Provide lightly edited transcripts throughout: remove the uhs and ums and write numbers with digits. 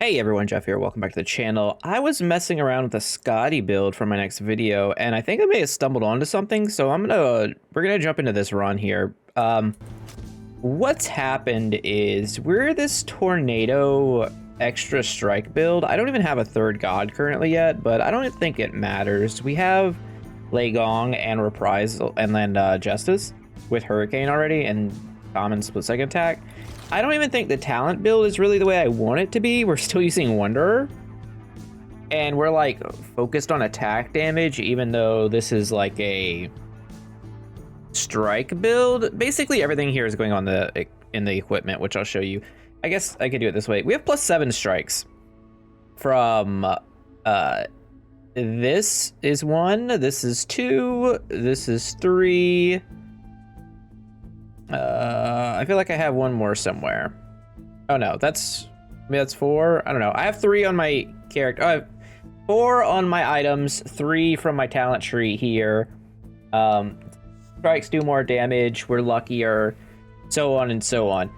Hey everyone, Jeff here. Welcome back to the channel. I was messing around with a SKADI build for my next video, and I think I may have stumbled onto something, so we're gonna jump into this run here. What's happened is we're this tornado extra strike build. I don't even have a third god currently yet, but I don't think it matters. We have Gong and Reprisal, and then Justice with Hurricane already, and common split second attack. I don't even think the talent build is really the way I want it to be. We're still using Wanderer. And we're like focused on attack damage, even though this is like a strike build. Basically everything here is going on in the equipment, which I'll show you. I guess I could do it this way. We have +7 strikes from this is 1, this is 2, this is 3. I feel like I have one more somewhere. Oh no, that's 4. I don't know. I have 3 on my character. I have 4 on my items, 3 from my talent tree here. Strikes do more damage. We're luckier, so on and so on.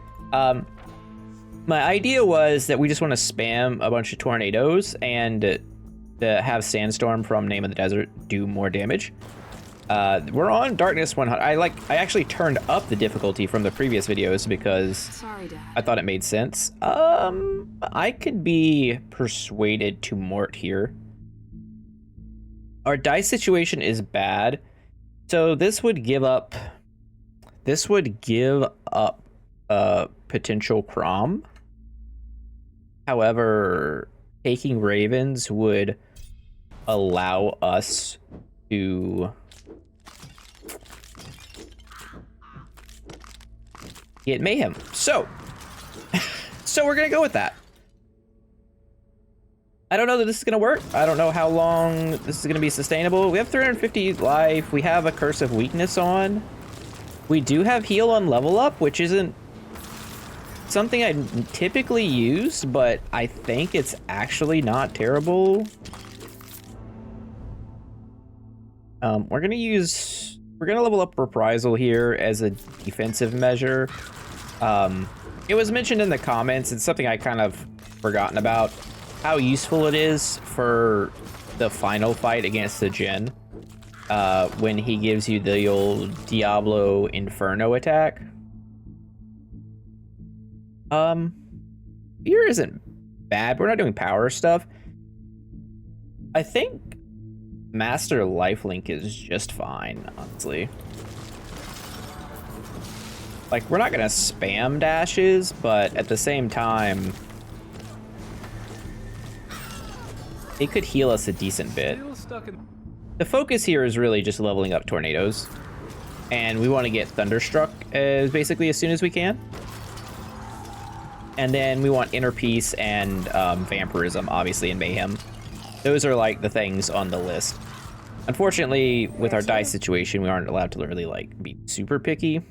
My idea was that we just want to spam a bunch of tornadoes and to have Sandstorm from Name of the Desert do more damage. We're on Darkness 100. I actually turned up the difficulty from the previous videos because I thought it made sense. I could be persuaded to mort here. Our dice situation is bad, so this would give up potential Crom. However, taking Ravens would allow us to get Mayhem. So we're gonna go with that. I don't know that this is gonna work. I don't know how long this is gonna be sustainable. We have 350 life. We have a Curse of Weakness on. We do have heal on level up, which isn't something I typically use, but I think it's actually not terrible. We're gonna level up Reprisal here as a defensive measure. It was mentioned in the comments, it's something I kind of forgotten about, how useful it is for the final fight against the Jinn, when he gives you the old Diablo Inferno attack. Fear isn't bad, we're not doing power stuff. I think Master Lifelink is just fine, honestly. Like, we're not gonna spam dashes, but at the same time, it could heal us a decent bit. The focus here is really just leveling up tornadoes, and we want to get Thunderstruck as basically as soon as we can. And then we want Inner Peace and Vampirism, obviously, and Mayhem. Those are like the things on the list. Unfortunately, with our dice situation, we aren't allowed to really like be super picky.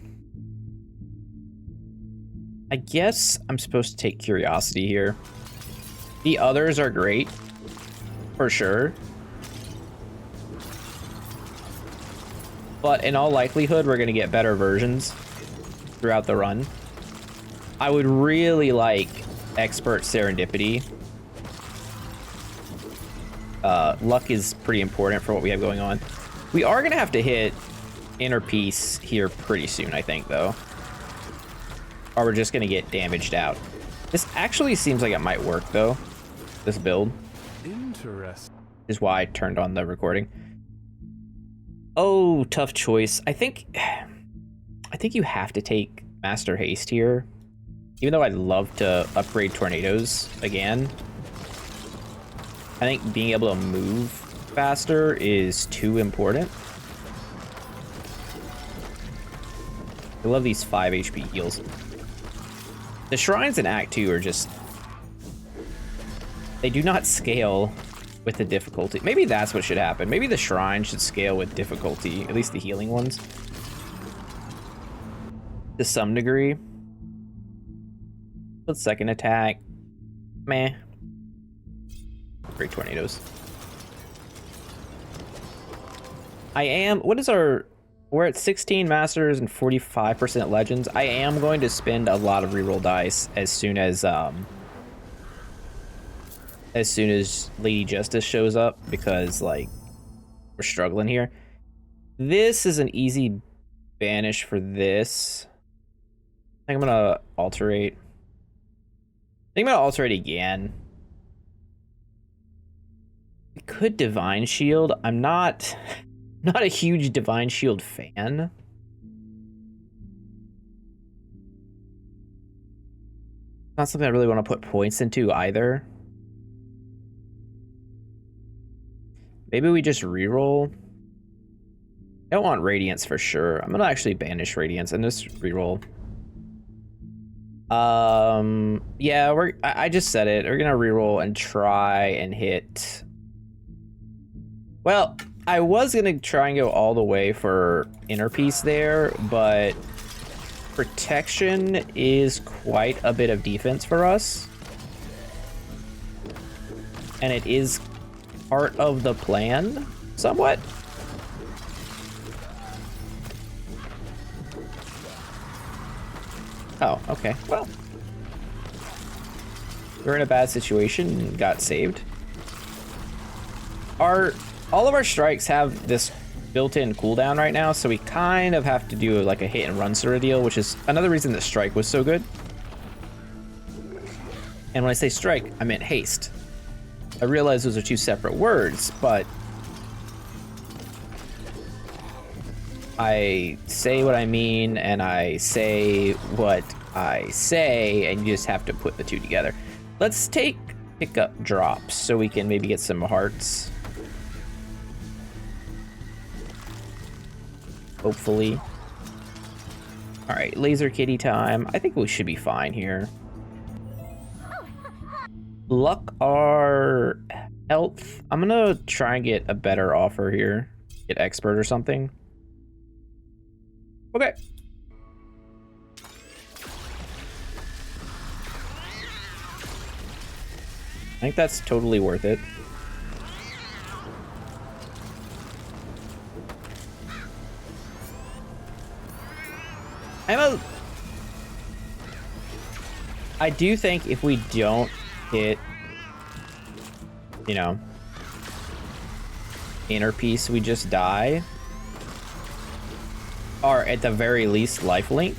I guess I'm supposed to take Curiosity here. The others are great, for sure. But in all likelihood, we're gonna get better versions throughout the run. I would really like Expert Serendipity. Luck is pretty important for what we have going on. We are gonna have to hit Inner Peace here pretty soon, I think, though. Or we're just gonna get damaged out. This actually seems like it might work, though. This build. Interesting. Is why I turned on the recording. Oh, tough choice. I think you have to take Master Haste here. Even though I'd love to upgrade Tornadoes again, I think being able to move faster is too important. I love these 5 HP heals. The shrines in Act 2 are just... they do not scale with the difficulty. Maybe that's what should happen. Maybe the shrine should scale with difficulty, at least the healing ones. To some degree. Split second attack. Meh. Great tornadoes. We're at 16 masters and 45% legends. I am going to spend a lot of reroll dice as soon as as soon as Lady Justice shows up, because like we're struggling here. This is an easy banish for this. I think I'm gonna alterate. I think I'm gonna alterate again. We could Divine Shield. I'm not a huge Divine Shield fan. Not something I really want to put points into either. Maybe we just reroll. I don't want Radiance for sure. I'm gonna actually banish Radiance and just reroll. Yeah, I just said it. We're gonna reroll and try and hit. Well, I was gonna try and go all the way for Inner Peace there, but Protection is quite a bit of defense for us. And it is part of the plan, somewhat. Oh, okay. Well, we're in a bad situation and got saved. All of our strikes have this built-in cooldown right now, so we kind of have to do like a hit and run sort of deal, which is another reason that strike was so good. And when I say strike, I meant haste. I realize those are two separate words, but I say what I mean and I say what I say, and you just have to put the two together. Let's pick up drops so we can maybe get some hearts. Hopefully. All right, laser kitty time. I think we should be fine here. Luck or health? I'm gonna try and get a better offer here. Get expert or something. Okay. I think that's totally worth it. I do think if we don't hit, you know, Inner Peace, we just die. Or at the very least, lifelink.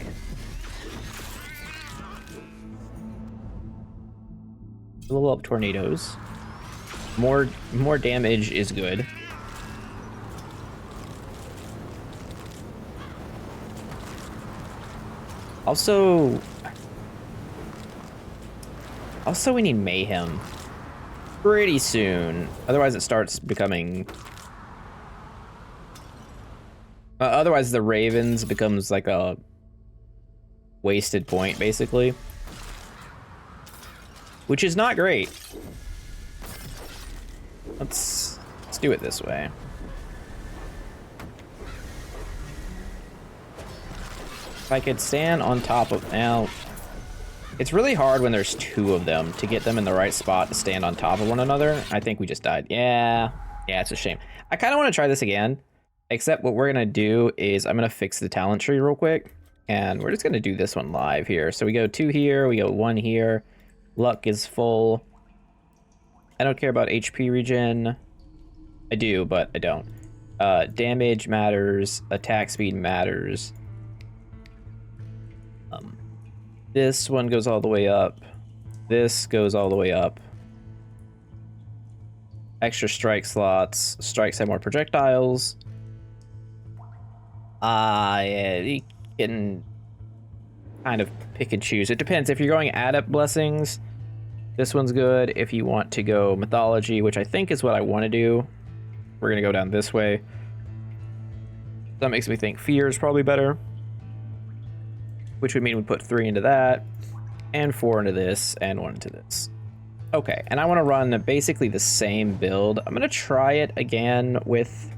Level up tornadoes. More damage is good. Also, we need Mayhem pretty soon. Otherwise, it starts becoming... otherwise, the Ravens becomes like a wasted point, basically. Which is not great. Let's do it this way. If I could stand on top of... Now, it's really hard when there's two of them to get them in the right spot to stand on top of one another. I think we just died. Yeah, it's a shame. I kind of want to try this again, except what we're going to do is I'm going to fix the talent tree real quick, and we're just going to do this one live here. So we go 2 here, we go 1 here. Luck is full. I don't care about HP regen. I do, but I don't. Damage matters. Attack speed matters. This one goes all the way up. This goes all the way up. Extra strike slots. Strikes have more projectiles. Yeah, you can kind of pick and choose. It depends. If you're going Adept Blessings, this one's good. If you want to go Mythology, which I think is what I want to do, we're going to go down this way. That makes me think Fear is probably better, which would mean we put 3 into that, and 4 into this, and 1 into this. Okay, and I want to run basically the same build. I'm going to try it again with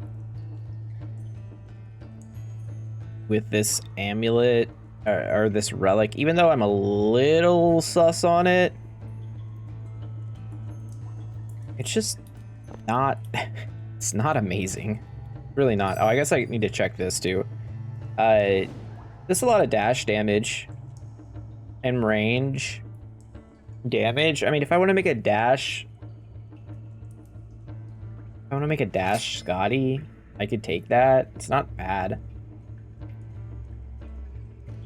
this amulet, or this relic, even though I'm a little sus on it. It's just not, it's not amazing. Really not. Oh, I guess I need to check this too. This is a lot of dash damage and range damage. I mean, if I want to make a dash I want to make a dash SKADI. I could take that. It's not bad.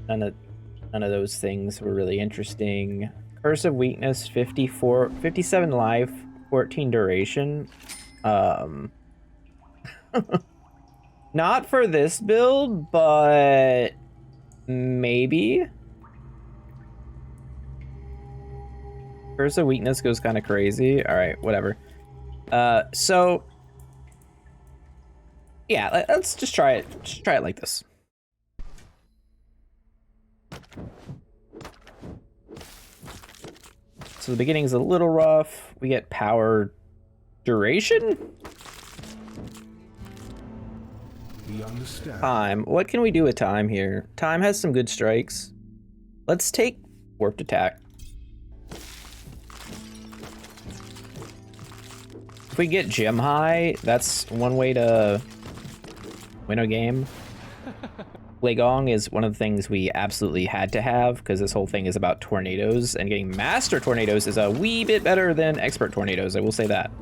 None of those things were really interesting. Curse of Weakness, 57 life, 14 duration. Not for this build, but maybe. Curse of Weakness goes kind of crazy. All right, whatever. So yeah, let's just try it. Just try it like this. So the beginning's a little rough. We get power duration. We understand. Time. What can we do with time here? Time has some good strikes. Let's take warped attack. If we get gem high, that's one way to win a game. Legong is one of the things we absolutely had to have because this whole thing is about tornadoes, and getting master tornadoes is a wee bit better than expert tornadoes, I will say that.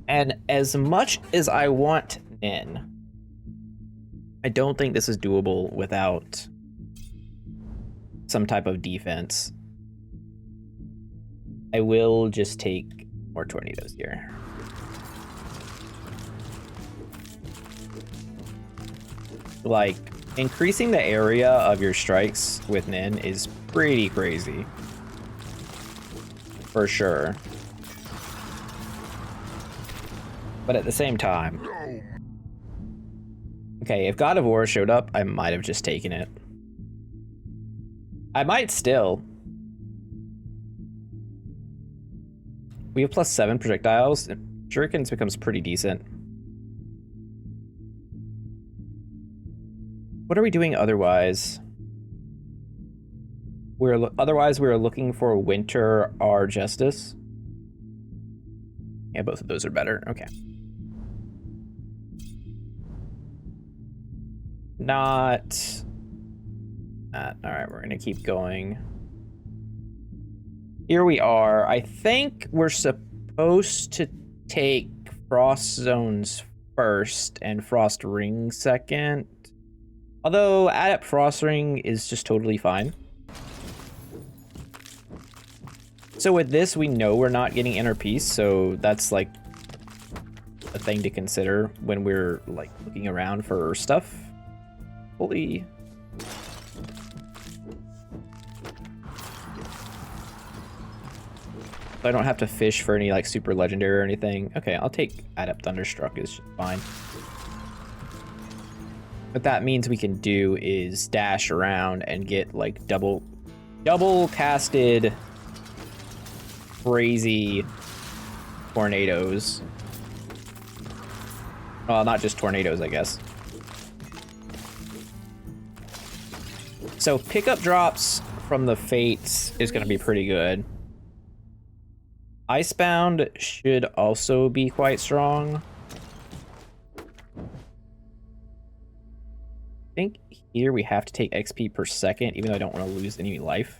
And as much as I want Nin, I don't think this is doable without some type of defense. I will just take more tornadoes here. Like, increasing the area of your strikes with Nin is pretty crazy. For sure. But at the same time... Okay, if God of War showed up, I might have just taken it. I might still. We have +7 projectiles. Shurikens becomes pretty decent. What are we doing otherwise? Otherwise we're looking for Winter or Justice. Yeah, both of those are better. Okay. Not that. All right, we're gonna keep going. Here we are. I think we're supposed to take Frost Zones first and Frost Ring second. Although Adept Frost Ring is just totally fine. So with this, we know we're not getting Inner Peace, so that's like a thing to consider when we're like looking around for stuff. Holy. I don't have to fish for any like super legendary or anything. Okay, I'll take Adept Thunderstruck, is fine. What that means we can do is dash around and get like double casted crazy tornadoes. Well, not just tornadoes, I guess. So pickup drops from the Fates is going to be pretty good. Icebound should also be quite strong. I think here we have to take XP per second, even though I don't want to lose any life.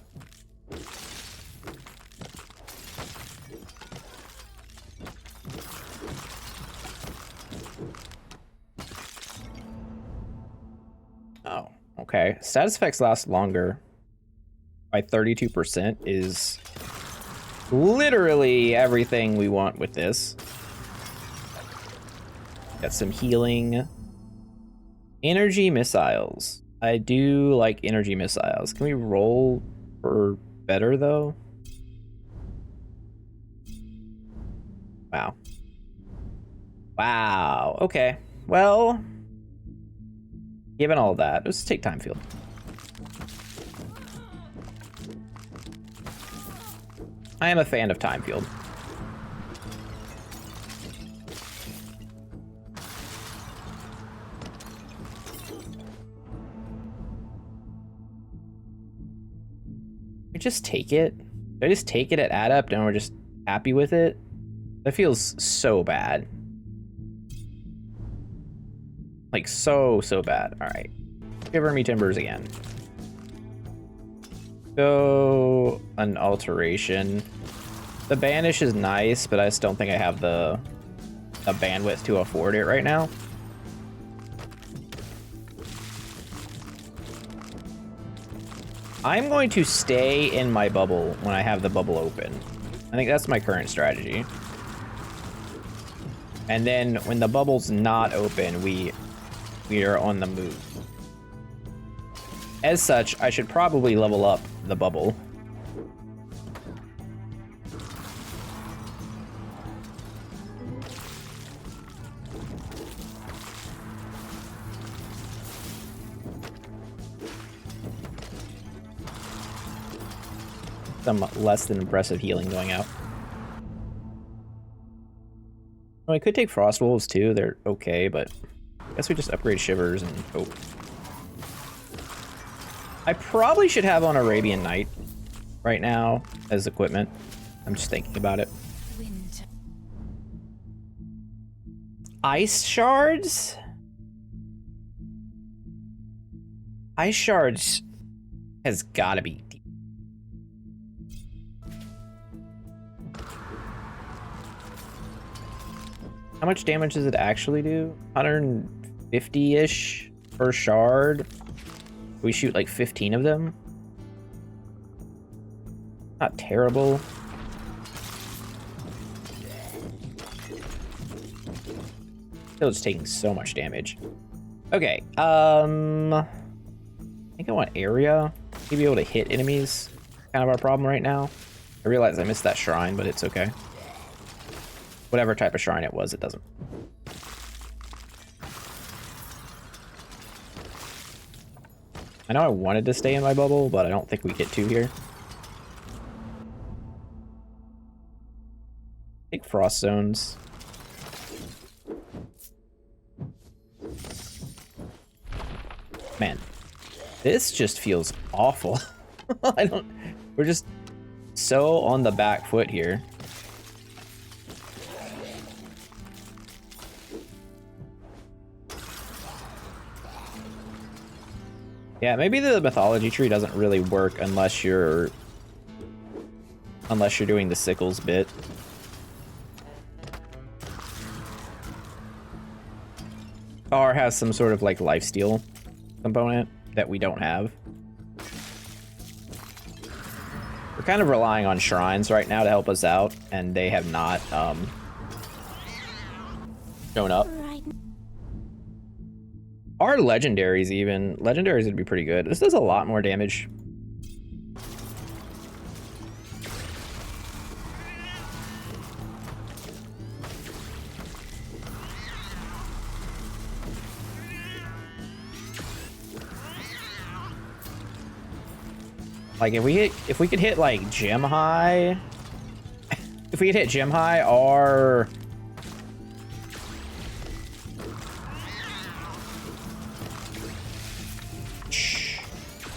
Oh, okay. Status effects last longer by 32% is literally everything we want with this. Got some healing. Energy missiles. I do like energy missiles. Can we roll for better though? Wow. Wow. Okay. Well, given all that, let's take Time Field. I am a fan of Time Field. We just take it? Do I just take it at Adept and we're just happy with it? That feels so bad. Like so bad. All right. Give me Timbers again. Go an alteration. The banish is nice, but I just don't think I have the bandwidth to afford it right now. I'm going to stay in my bubble when I have the bubble open. I think that's my current strategy. And then when the bubble's not open, we are on the move. As such, I should probably level up the bubble. Some less than impressive healing going out. Well, I could take Frost Wolves too. They're okay, but I guess we just upgrade Shivers and hope. I probably should have on Arabian Night right now as equipment. I'm just thinking about it. Ice Shards? Ice Shards has gotta be deep. How much damage does it actually do? 150-ish per shard. We shoot like 15 of them. Not terrible. Still just taking so much damage. Okay, I think I want area to be able to hit enemies. Kind of our problem right now. I realize I missed that shrine, but it's okay. Whatever type of shrine it was, it doesn't. I know I wanted to stay in my bubble, but I don't think we get to here. Take Frost Zones. Man, this just feels awful. We're just so on the back foot here. Yeah, maybe the mythology tree doesn't really work unless you're doing the sickles bit. Or has some sort of like lifesteal component that we don't have. We're kind of relying on shrines right now to help us out, and they have not shown up. Our legendaries even. Legendaries would be pretty good. This does a lot more damage. Like if we could hit like gem high, if we could hit gem high, our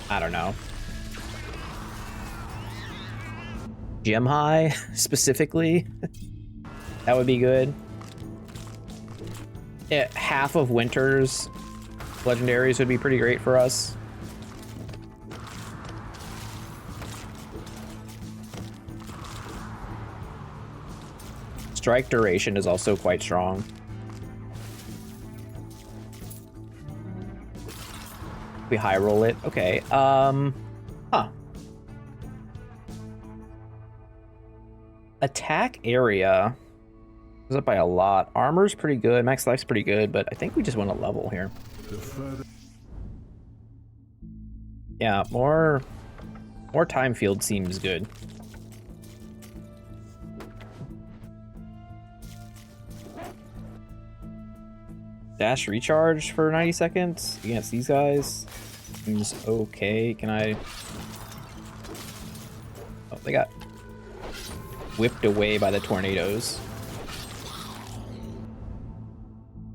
I don't know. Gem high specifically. That would be good. Yeah, half of Winter's legendaries would be pretty great for us. Strike duration is also quite strong. We high roll it. Okay. Attack area goes up by a lot. Armor's pretty good. Max life's pretty good, but I think we just want to level here. Yeah, more time field seems good. Dash recharge for 90 seconds against these guys seems okay. Can I? Oh, they got whipped away by the tornadoes.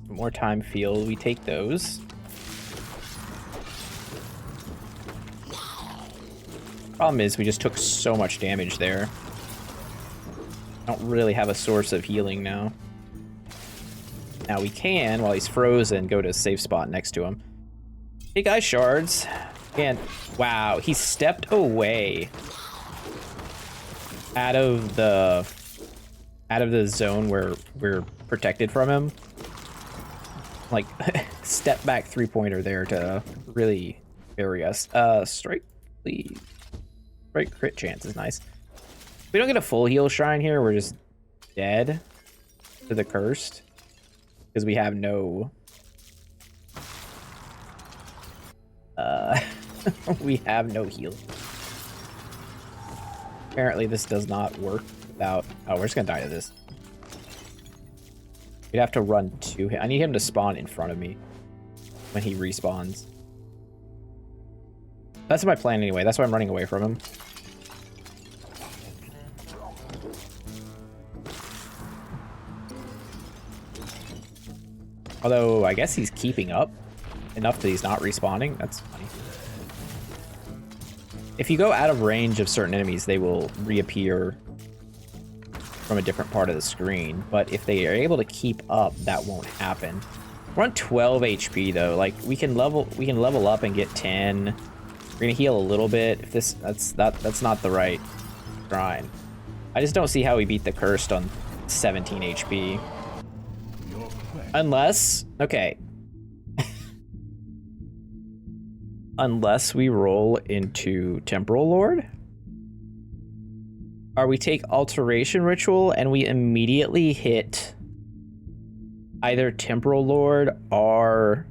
More time field, we take those. Problem is we just took so much damage there. I don't really have a source of healing now. Now we can, while he's frozen, go to a safe spot next to him. Hey guys, shards. And wow, he stepped away. out of the zone where we're protected from him. Like, step back 3-pointer there to really bury us. Strike, please. Strike crit chance is nice. We don't get a full heal shrine here. We're just dead to the cursed because we have no. We have no heal. Apparently, this does not work without. Oh, we're just gonna die to this. We'd have to run to him. I need him to spawn in front of me when he respawns. That's my plan anyway. That's why I'm running away from him. Although, I guess he's keeping up enough that he's not respawning. That's funny. If you go out of range of certain enemies, they will reappear from a different part of the screen. But if they are able to keep up, that won't happen. We're on 12 HP though. Like we can level up and get 10. We're gonna heal a little bit. If that's not the right shrine. I just don't see how we beat the cursed on 17 HP. Unless, okay. Unless we roll into Temporal Lord. Or we take Alteration Ritual and we immediately hit either Temporal Lord or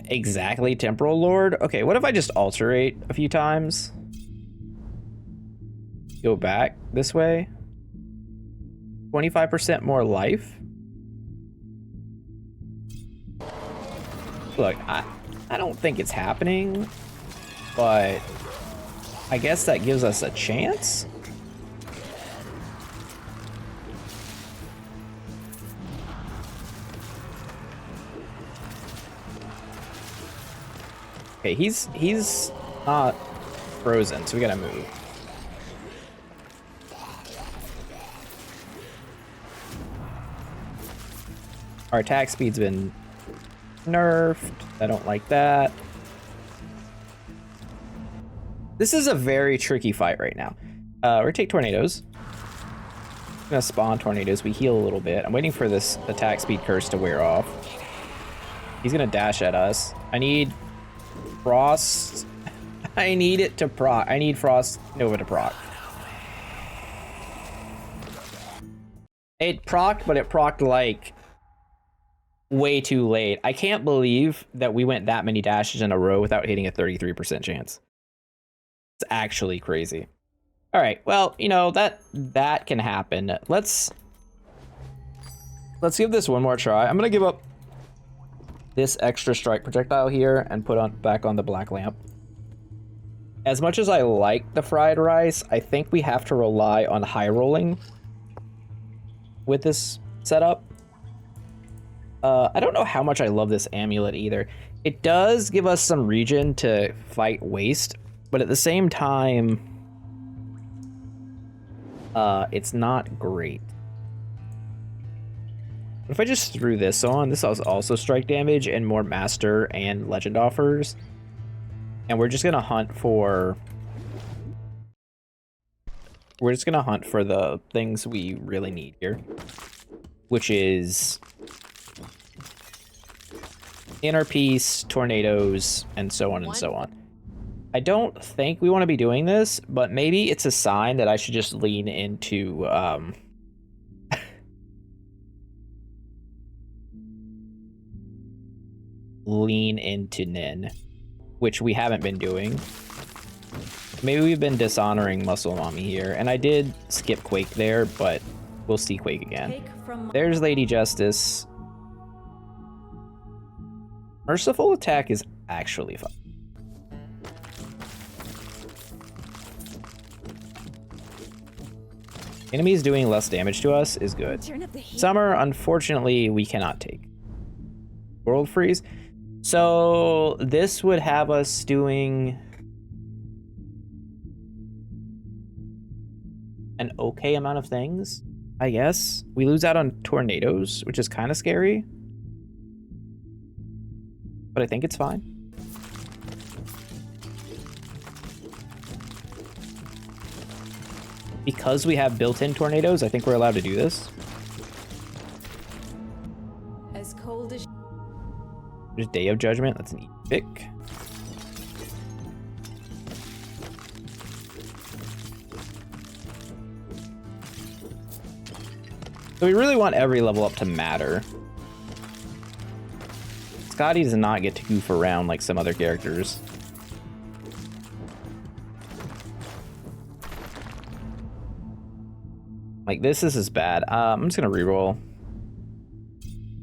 exactly Temporal Lord. Okay, what if I just alterate a few times? Go back this way. 25% more life. Look, I don't think it's happening, but I guess that gives us a chance. Okay, he's not frozen, so we gotta move. Our attack speed's been nerfed. I don't like that. This is a very tricky fight right now. We're gonna take tornadoes. I'm gonna spawn tornadoes. We heal a little bit. I'm waiting for this attack speed curse to wear off. He's gonna dash at us. I need frost. I need it to proc. I need Frost Nova to proc. It procced, but it procced like way too late. I can't believe that we went that many dashes in a row without hitting a 33% chance. It's actually crazy. All right, well, you know, that can happen. Let's give this one more try. I'm gonna give up this extra strike projectile here and put back on the black lamp. As much as I like the fried rice, I think we have to rely on high rolling with this setup. I don't know how much I love this amulet either. It does give us some regen to fight waste, but at the same time, it's not great. What if I just threw this on? This was also strike damage and more master and legend offers. And we're just gonna hunt for... We're just gonna hunt for the things we really need here. Which is... Inner Peace, tornadoes, and so on and so on. I don't think we want to be doing this, but maybe it's a sign that I should just lean into lean into Nin, which we haven't been doing. Maybe we've been dishonoring Muscle Mommy here, and I did skip Quake there, but we'll see Quake again. There's Lady Justice. Merciful attack is actually fun. Enemies doing less damage to us is good. Summer, unfortunately, we cannot take. World freeze. So this would have us doing an okay amount of things, I guess. We lose out on tornadoes, which is kind of scary. But I think it's fine. Because we have built-in tornadoes, I think we're allowed to do this. As cold as There's Day of Judgment. That's an easy pick. So we really want every level up to matter. SKADI does not get to goof around like some other characters. Like, this is bad. I'm just gonna reroll.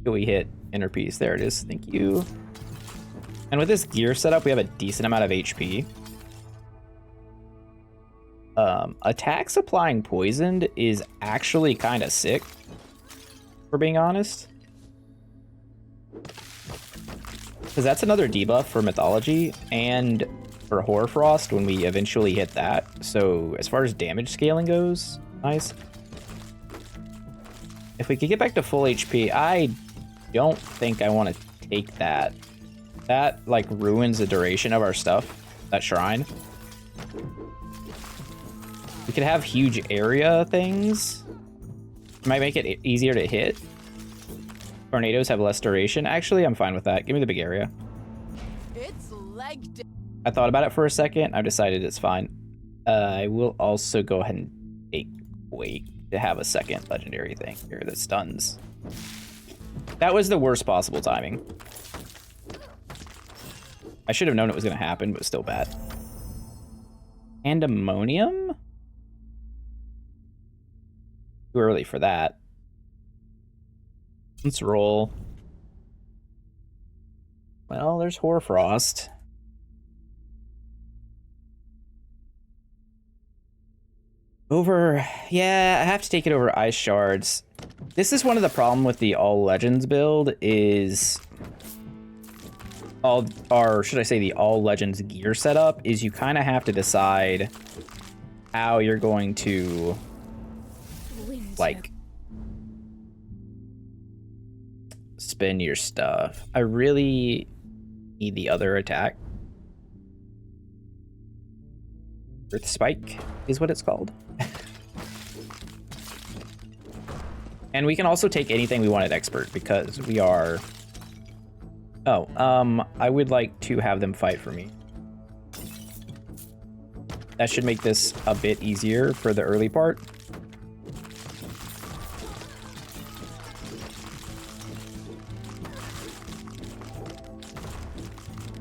Till we hit inner piece. There it is. Thank you. And with this gear setup, we have a decent amount of HP. Attacks applying poisoned is actually kind of sick, for being honest. Because that's another debuff for Mythology and for Hoarfrost when we eventually hit that. So as far as damage scaling goes, nice. If we could get back to full HP, I don't think I want to take that. That, like, ruins the duration of our stuff, that shrine. We could have huge area things. Might make it easier to hit. Tornadoes have less duration. Actually, I'm fine with that. Give me the big area. it's leg day. I thought about it for a second. I've decided it's fine. I will also go ahead and take Wait to have a second legendary thing here that stuns. That was the worst possible timing. I should have known it was going to happen, but still bad. Pandemonium? Too early for that. Let's roll. Well, there's Hoarfrost. Yeah, I have to take it over Ice Shards. This is one of the problem with the All Legends build is should I say the All Legends gear setup is you kind of have to decide how you're going to like spin your stuff. I really need the other attack. Earth Spike is what it's called. And we can also take anything we want at Expert because we are... Oh, I would like to have them fight for me. That should make this a bit easier for the early part.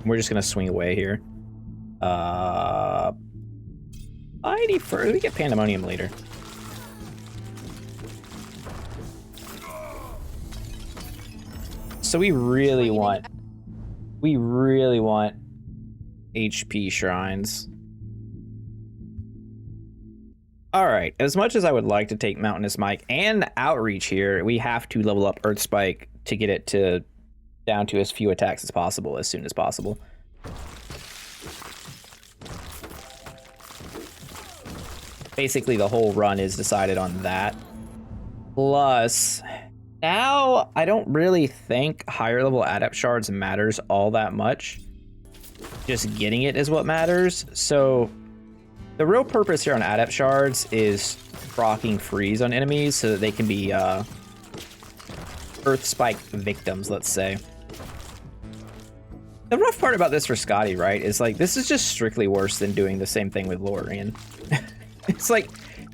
We're just gonna swing away here. ID first. We get Pandemonium later. So we really want HP shrines. All right, as much as I would like to take Mountainous Mike and Outreach here, we have to level up Earth Spike to get it to down to as few attacks as possible as soon as possible. Basically, the whole run is decided on that. Plus, now I don't really think higher level Adept Shards matters all that much. Just getting it is what matters. So the real purpose here on Adept Shards is proccing freeze on enemies so that they can be Earth Spike victims, let's say. The rough part about this for SKADI, right, is like this is just strictly worse than doing the same thing with Lorien. It's like,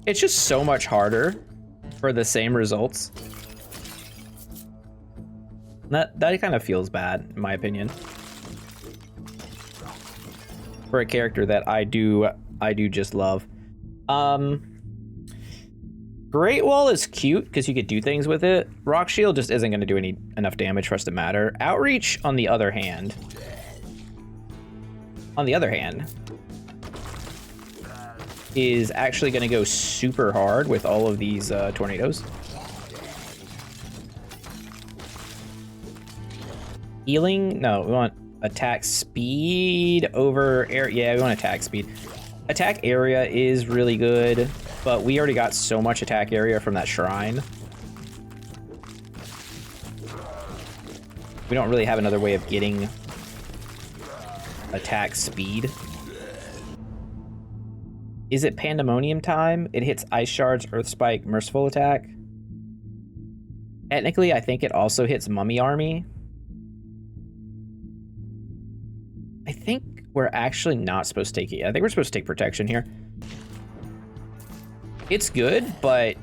it's just so much harder for the same results. That kind of feels bad, in my opinion. For a character that I do just love. Great Wall is cute because you could do things with it. Rock Shield just isn't going to do enough damage for us to matter. Outreach, on the other hand, is actually going to go super hard with all of these tornadoes. Healing? No, we want attack speed over air. Yeah, we want attack speed. Attack area is really good, but we already got so much attack area from that shrine. We don't really have another way of getting attack speed. Is it Pandemonium time? It hits Ice Shards, Earth Spike, Merciful Attack. Technically, I think it also hits Mummy Army. I think we're actually not supposed to take it. I think we're supposed to take Protection here. It's good, but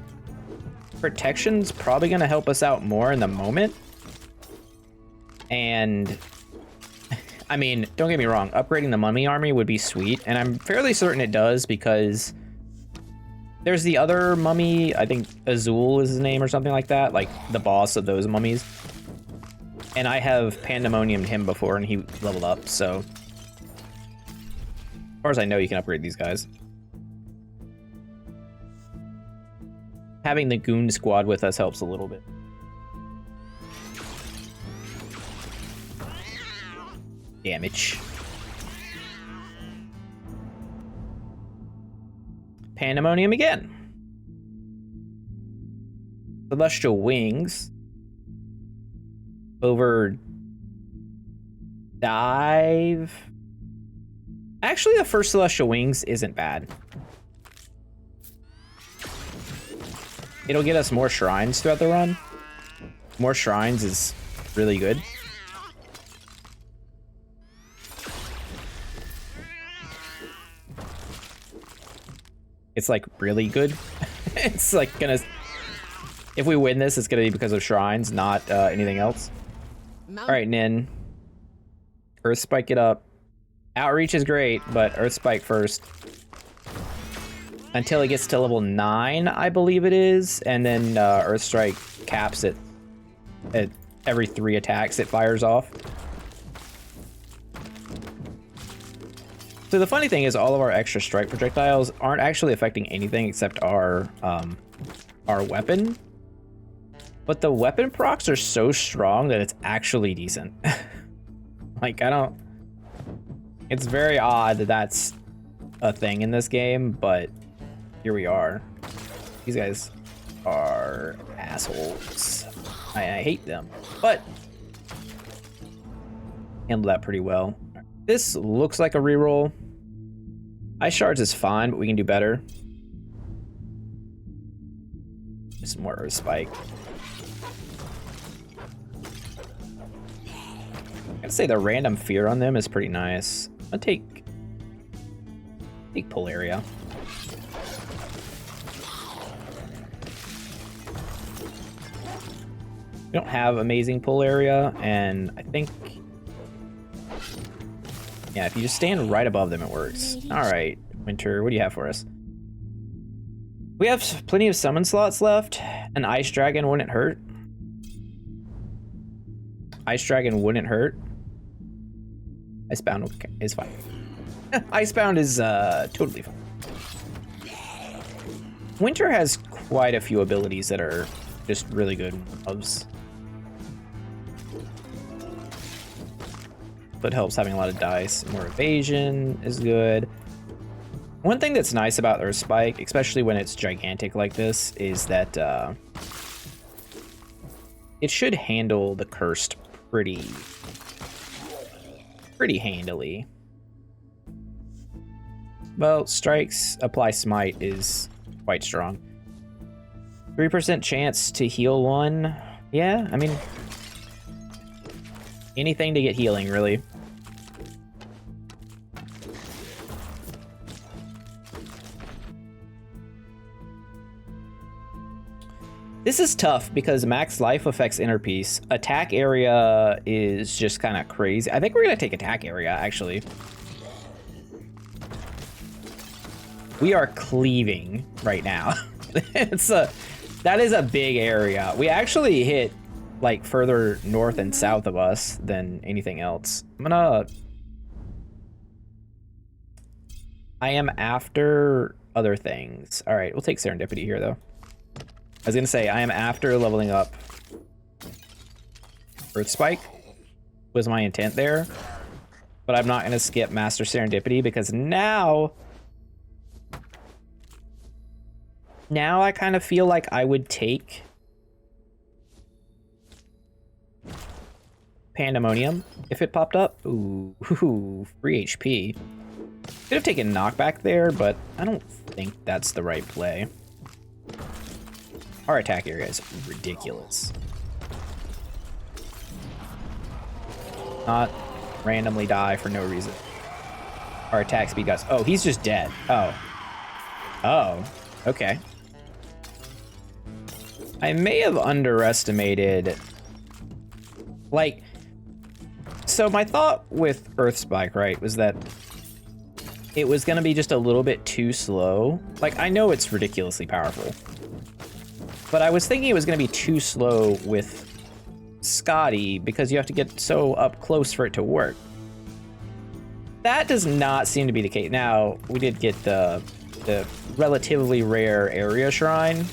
Protection's probably going to help us out more in the moment. And, I mean, don't get me wrong, upgrading the Mummy Army would be sweet, and I'm fairly certain it does because there's the other mummy, I think Azul is his name or something like that, like the boss of those mummies. And I have Pandemoniumed him before and he leveled up, so. As far as I know, you can upgrade these guys. Having the goon squad with us helps a little bit. Damage. Pandemonium again. Celestial Wings. Over dive. Actually, the first Celestial Wings isn't bad. It'll get us more shrines throughout the run. More shrines is really good. It's like really good. It's like gonna, if we win this, it's gonna be because of shrines, not anything else. All right, Nin. Earth Spike it up. Outreach is great, but Earth Spike first. Until it gets to level 9, I believe it is, and then Earth Strike caps it at every 3 attacks it fires off. So the funny thing is all of our extra strike projectiles aren't actually affecting anything except our weapon. But the weapon procs are so strong that it's actually decent. Like, it's very odd that that's a thing in this game, but here we are. These guys are assholes. I hate them, but handled that pretty well. This looks like a reroll. Ice Shards is fine, but we can do better. Just more Earth Spike. I gotta say the random fear on them is pretty nice. I'll take pull area. We don't have amazing pull area, and I think, yeah, if you just stand right above them, it works. All right, Winter, what do you have for us? We have plenty of summon slots left. An Ice Dragon wouldn't hurt. Ice Dragon wouldn't hurt. Icebound is fine. Icebound is totally fine. Winter has quite a few abilities that are just really good loves. But helps having a lot of dice. More evasion is good. One thing that's nice about Earth Spike, especially when it's gigantic like this, is that it should handle the cursed pretty handily. Well, strikes apply smite is quite strong. 3% chance to heal one. Yeah, I mean, anything to get healing, really. This is tough because max life affects inner peace. Attack area is just kind of crazy. I think we're gonna take attack area, actually. We are cleaving right now. That is a big area. We actually hit like further north and south of us than anything else. I am after other things. All right, we'll take Serendipity here though. I was gonna say, I am after leveling up Earth Spike, was my intent there. But I'm not gonna skip Master Serendipity because now I kind of feel like I would take Pandemonium if it popped up. Ooh, free HP. Could have taken knockback there, but I don't think that's the right play. Our attack area is ridiculous. Not randomly die for no reason. Our attack speed guys. Oh, he's just dead. Oh. Oh, okay. I may have underestimated, like, so my thought with Earth Spike, right, was that it was gonna be just a little bit too slow. Like, I know it's ridiculously powerful, but I was thinking it was gonna be too slow with SKADI because you have to get so up close for it to work. That does not seem to be the case. Now, we did get the relatively rare area shrine.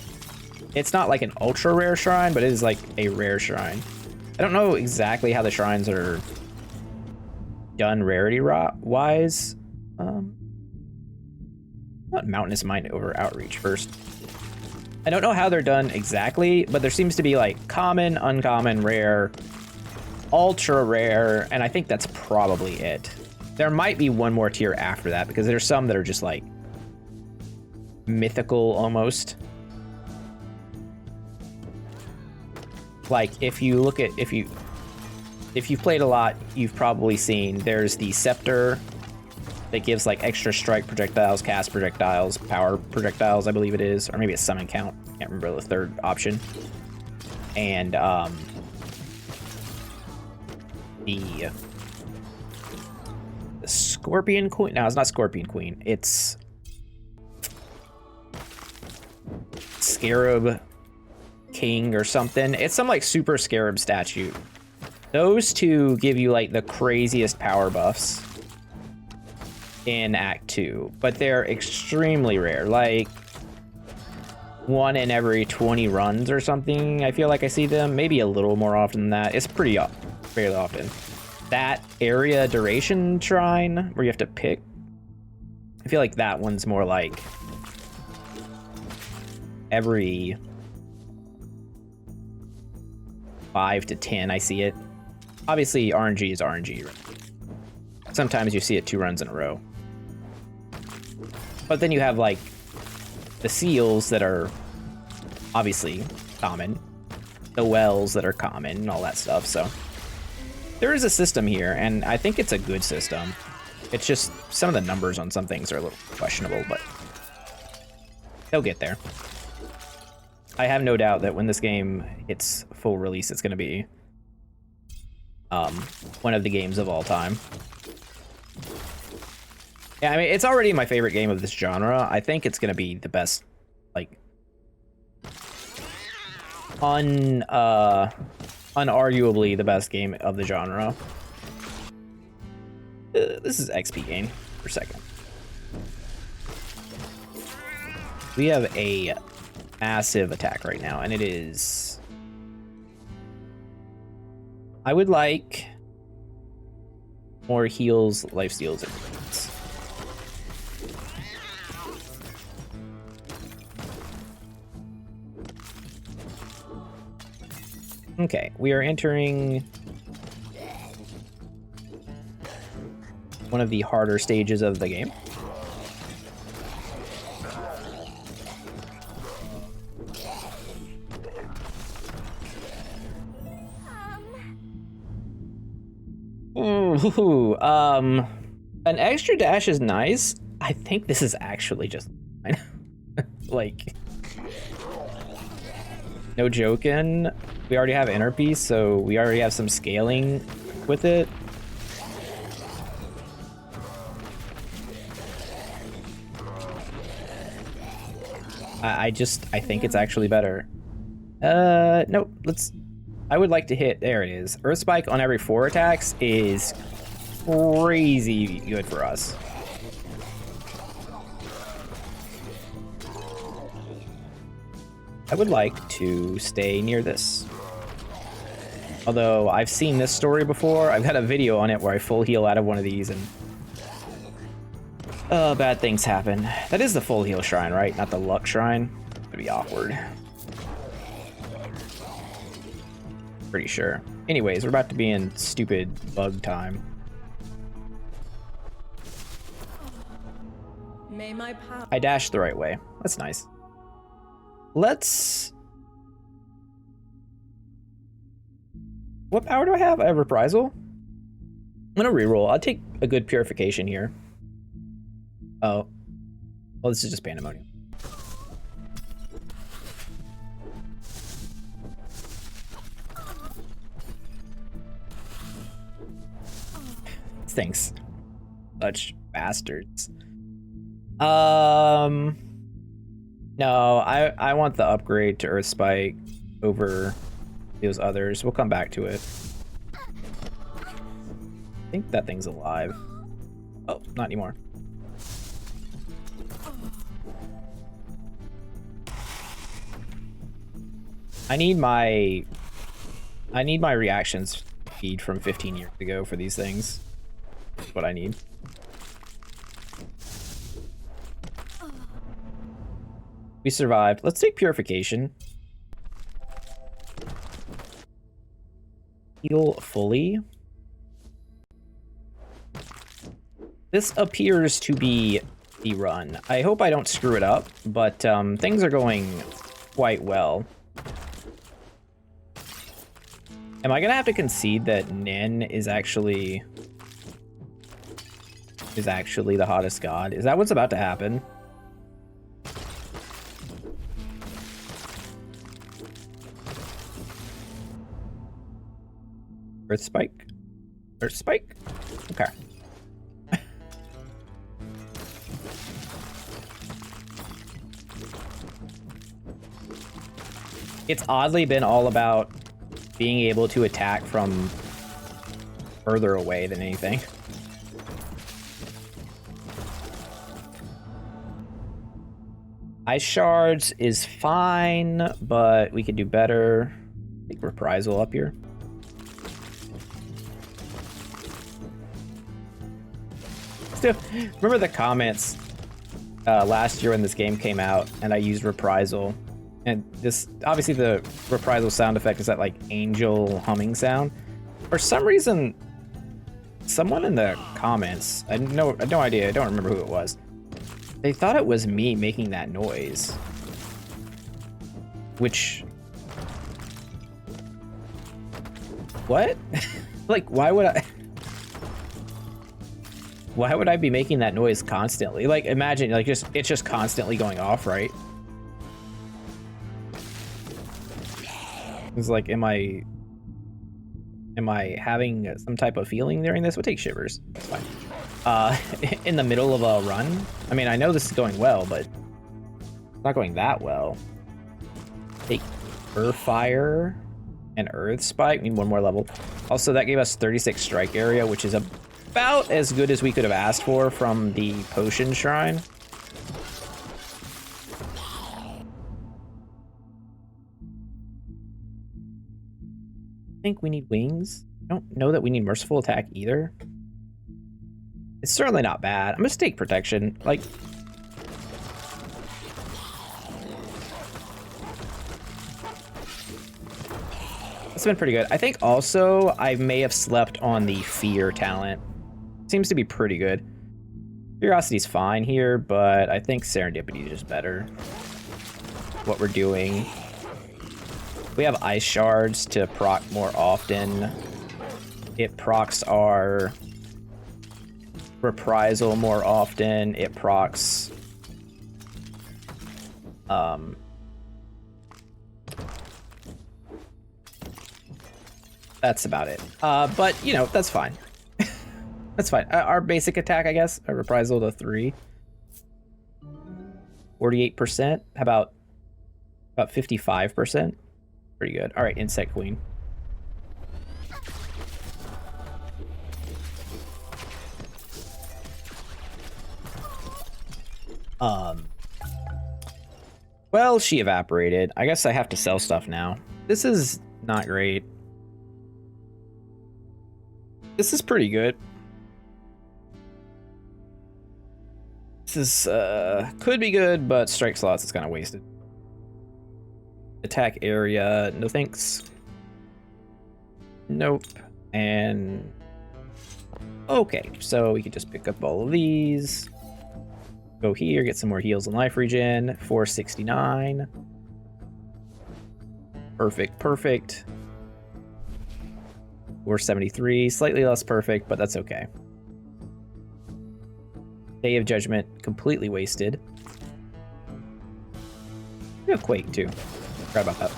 It's not like an ultra rare shrine, but it is like a rare shrine. I don't know exactly how the shrines are done rarity wise. What mountainous mind over outreach first? I don't know how they're done exactly, but there seems to be like common, uncommon, rare, ultra rare, and I think that's probably it. There might be one more tier after that because there's some that are just like mythical almost. Like if you look at if you've played a lot, you've probably seen there's the scepter that gives like extra strike projectiles, cast projectiles, power projectiles, I believe it is, or maybe a summon count. Can't remember the third option. And the Scorpion Queen. No, it's not Scorpion Queen. It's Scarab King or something. It's some like super Scarab statue. Those two give you like the craziest power buffs in Act 2, but they're extremely rare. Like 1 in every 20 runs or something. I feel like I see them maybe a little more often than that. It's pretty fairly often. That area duration shrine where you have to pick, I feel like that one's more like every 5 to 10 I see it. Obviously RNG is RNG. Sometimes you see it 2 runs in a row. But then you have like the seals that are obviously common, the wells that are common, and all that stuff. So there is a system here, and I think it's a good system. It's just some of the numbers on some things are a little questionable, but they'll get there. I have no doubt that when this game hits full release, it's going to be one of the games of all time. Yeah, I mean, it's already my favorite game of this genre. I think it's going to be the best, like, unarguably the best game of the genre. This is XP gain per second. We have a massive attack right now, and it is... I would like more heals, life steals, and defense. Okay, we are entering one of the harder stages of the game. Ooh, an extra dash is nice. I think this is actually just fine. Like, no joking. We already have inner piece, so we already have some scaling with it. I think it's actually better. Nope, I would like to hit, there it is. Earth Spike on every 4 attacks is crazy good for us. I would like to stay near this. Although I've seen this story before. I've got a video on it where I full heal out of one of these and bad things happen. That is the full heal shrine, right? Not the luck shrine. It'd be awkward. Pretty sure. Anyways, we're about to be in stupid bug time. May my power. I dashed the right way. That's nice. Let's... What power do I have? I have reprisal. I'm gonna reroll. I'll take a good purification here. Oh. Well, this is just pandemonium. Thanks. Such bastards. No, I want the upgrade to Earth Spike over those others. We'll come back to it. I think that thing's alive. Oh, not anymore. I need my reactions feed from 15 years ago for these things. That's what I need. We survived. Let's take purification. Heal fully. This appears to be the run. I hope I don't screw it up, but things are going quite well. Am I gonna have to concede that Nin is actually the hottest god? Is that what's about to happen? Earth Spike? Earth Spike? Okay. It's oddly been all about being able to attack from further away than anything. Ice shards is fine, but we could do better. Take reprisal up here. Still, remember the comments last year when this game came out and I used reprisal, and this obviously the reprisal sound effect is that like angel humming sound. For some reason, someone in the comments, I had no idea, I don't remember who it was, they thought it was me making that noise. Which... What? Like, why would I be making that noise constantly? Like, imagine, like, it's just constantly going off, right? It's like, am I having some type of feeling during this? We'll take shivers. That's fine. In the middle of a run? I mean, I know this is going well, but it's not going that well. Take Earth Fire and Earth Spike. Need one more level. Also, that gave us 36 strike area, which is about as good as we could have asked for from the potion shrine. I think we need wings. I don't know that we need merciful attack either. It's certainly not bad. I'm gonna take protection. Like, it's been pretty good. I think also I may have slept on the fear talent. Seems to be pretty good. Curiosity's fine here, but I think serendipity is just better. What we're doing. We have ice shards to proc more often. It procs our reprisal more often. It procs that's about it. But you know, that's fine. That's fine. Our basic attack, I guess, a reprisal to 3. 48%. How about 55%? Pretty good. All right, Insect Queen. Well, she evaporated. I guess I have to sell stuff now. This is not great. This is pretty good. This is, could be good, but strike slots is kind of wasted. Attack area, no thanks. Nope. And... okay, so we could just pick up all of these. Go here, get some more heals and life regen. 469. Perfect, perfect. 473, slightly less perfect, but that's okay. Day of Judgment, completely wasted. We have Quake too. Forgot about that.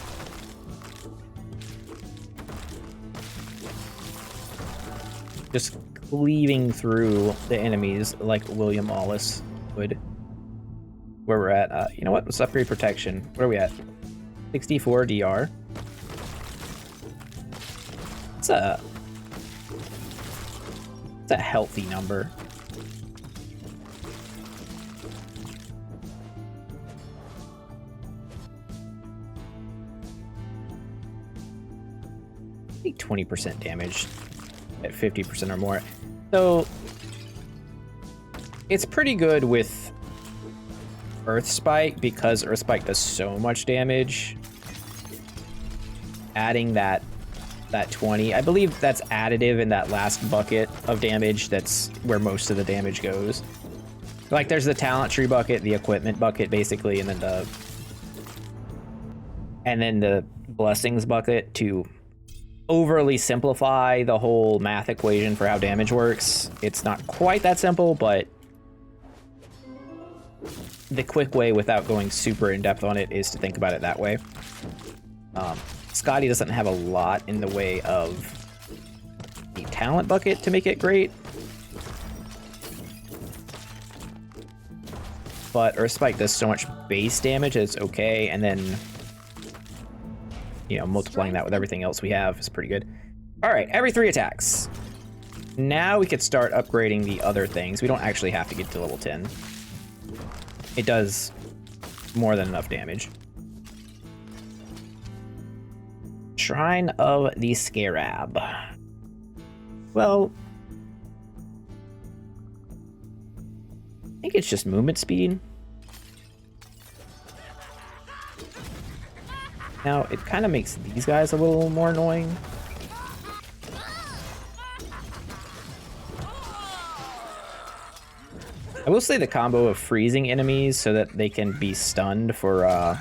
Just cleaving through the enemies like William Wallace would. Where we're at, you know what? Let's upgrade protection. Where are we at? 64 DR. It's a healthy number. I think 20% damage at 50% or more. So it's pretty good with Earth Spike because Earth Spike does so much damage. Adding that 20, I believe that's additive in that last bucket of damage. That's where most of the damage goes. Like there's the talent tree bucket, the equipment bucket basically, and then the blessings bucket to overly simplify the whole math equation for how damage works. It's not quite that simple, but the quick way without going super in depth on it is to think about it that way. SKADI doesn't have a lot in the way of the talent bucket to make it great. But Earth Spike does so much base damage that it's okay, and then, you know, multiplying that with everything else we have is pretty good. Alright, every 3 attacks. Now we could start upgrading the other things. We don't actually have to get to level 10. It does more than enough damage. Shrine of the Scarab. Well, I think it's just movement speed. Now, it kind of makes these guys a little more annoying. I will say the combo of freezing enemies so that they can be stunned for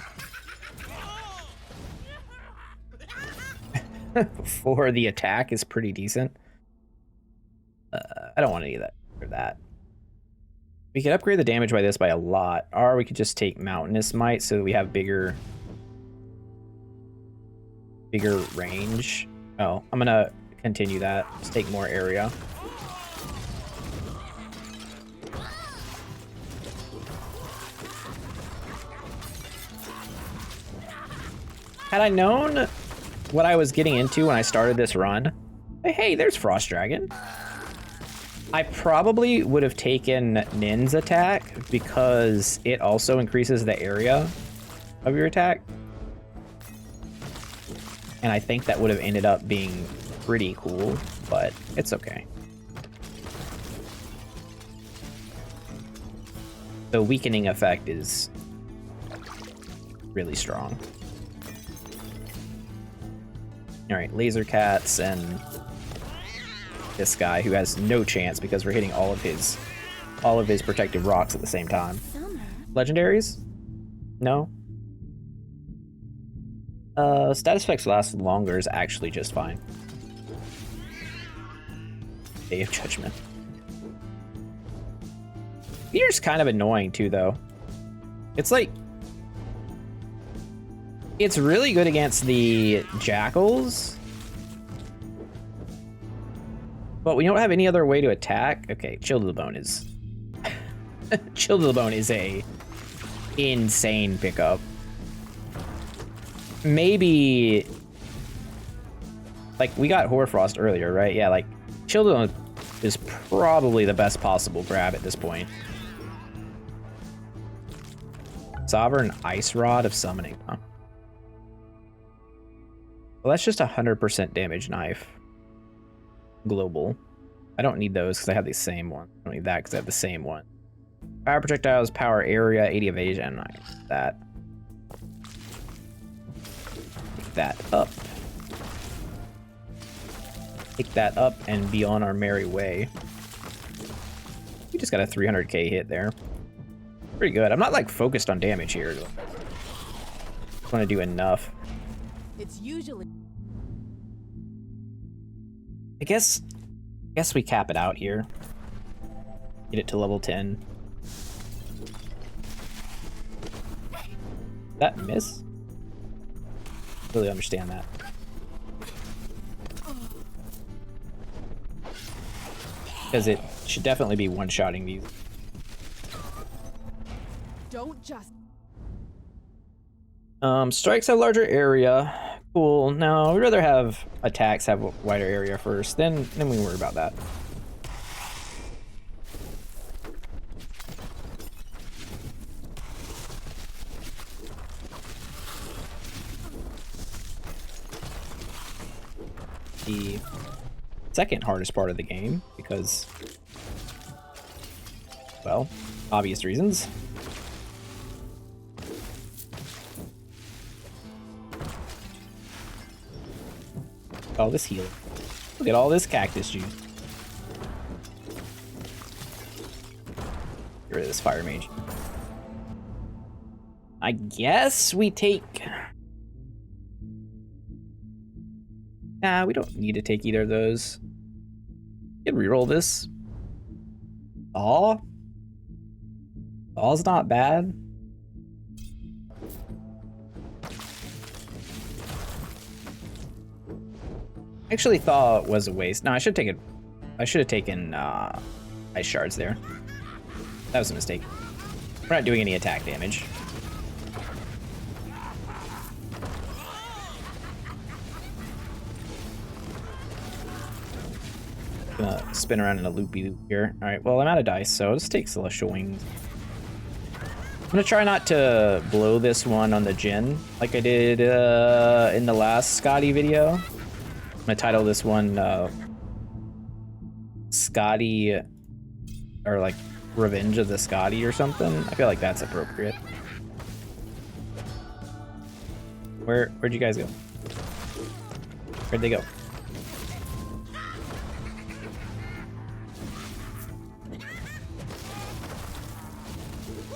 for the attack is pretty decent. I don't want any of that for that. We could upgrade the damage by this by a lot, or we could just take Mountainous Might so that we have bigger range. Oh, I'm gonna continue that. Just take more area. Had I known what I was getting into when I started this run, hey, there's Frost Dragon. I probably would have taken Nin's attack because it also increases the area of your attack. And I think that would have ended up being pretty cool, but it's okay. The weakening effect is really strong. All right, laser cats and this guy who has no chance because we're hitting all of his protective rocks at the same time. Legendaries? No. Status effects last longer is actually just fine. Day of Judgment. Meteor's kind of annoying too, though. It's like, it's really good against the jackals, but we don't have any other way to attack. Okay, Chill to the Bone is Chill to the Bone is a insane pickup. Maybe like we got Hoarfrost earlier, right? Yeah, like Chill to the Bone is probably the best possible grab at this point. Sovereign Ice Rod of Summoning, huh? Well, that's just 100% damage knife. Global. I don't need those because I have the same one. I don't need that because I have the same one. Power projectiles, power area, 80 evasion. I use that. Pick that up. Pick that up and be on our merry way. We just got a 300k hit there. pretty good. I'm not like focused on damage here. I want to do enough. It's usually I guess we cap it out here. Get it to level 10. That miss? Really understand that. Because it should definitely be one-shotting these. don't just. Strikes have larger area. Cool. No, we'd rather have attacks have a wider area first. Then we can worry about that. The second hardest part of the game because, well, obvious reasons. All this healing. Look at all this cactus juice. Get rid of this fire mage. I guess we take... Nah, we don't need to take either of those. You can reroll this. Aw. Aw's not bad. I actually thought it was a waste. No, I should have taken ice shards there. That was a mistake. We're not doing any attack damage. Gonna spin around in a loopy loop here. All right, well, I'm out of dice, so let's take Celestial Wings. I'm gonna try not to blow this one on the Jinn like I did in the last SKADI video. I'm gonna title this one SKADI, or like Revenge of the SKADI or something. I feel like that's appropriate. Where'd you guys go? Where'd they go?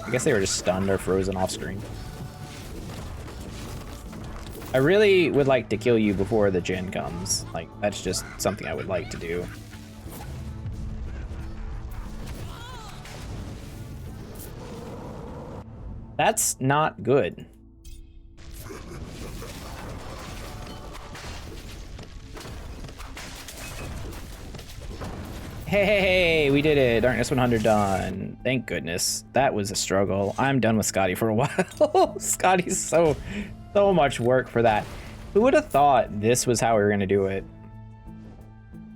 I guess they were just stunned or frozen off screen. I really would like to kill you before the Jinn comes. Like, that's just something I would like to do. That's not good. Hey, we did it. Darkness 100 done. Thank goodness. That was a struggle. I'm done with SKADI for a while. SKADI's so much work for that. Who would have thought this was how we were going to do it?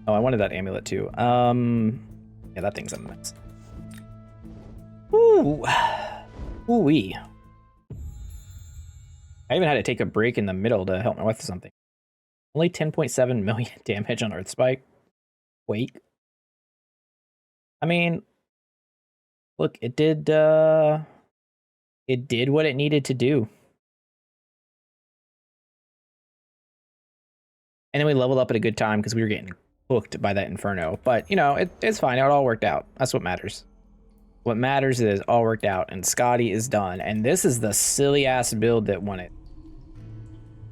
Oh, I wanted that amulet too. Yeah, that thing's a mess. Ooh. Ooh-wee. I even had to take a break in the middle to help my wife with something. Only 10.7 million damage on Earth Spike. Wake. I mean, look, it did what it needed to do. And then we leveled up at a good time because we were getting hooked by that Inferno. But, you know, it's fine. It all worked out. That's what matters. What matters is it all worked out, and SKADI is done. And this is the silly-ass build that won it.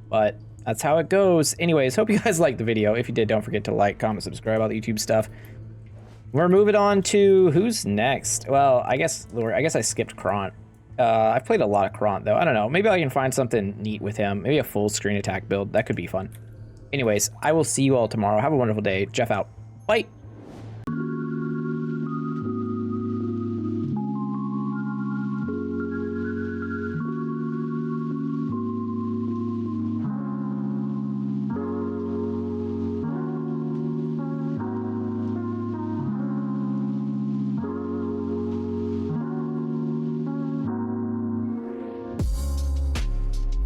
But that's how it goes. Anyways, hope you guys liked the video. If you did, don't forget to like, comment, subscribe, all the YouTube stuff. We're moving on to who's next. Well, I guess I skipped Krant. I've played a lot of Krant, though. I don't know. Maybe I can find something neat with him. Maybe a full screen attack build. That could be fun. Anyways, I will see you all tomorrow. Have a wonderful day. Jeff out. Bye.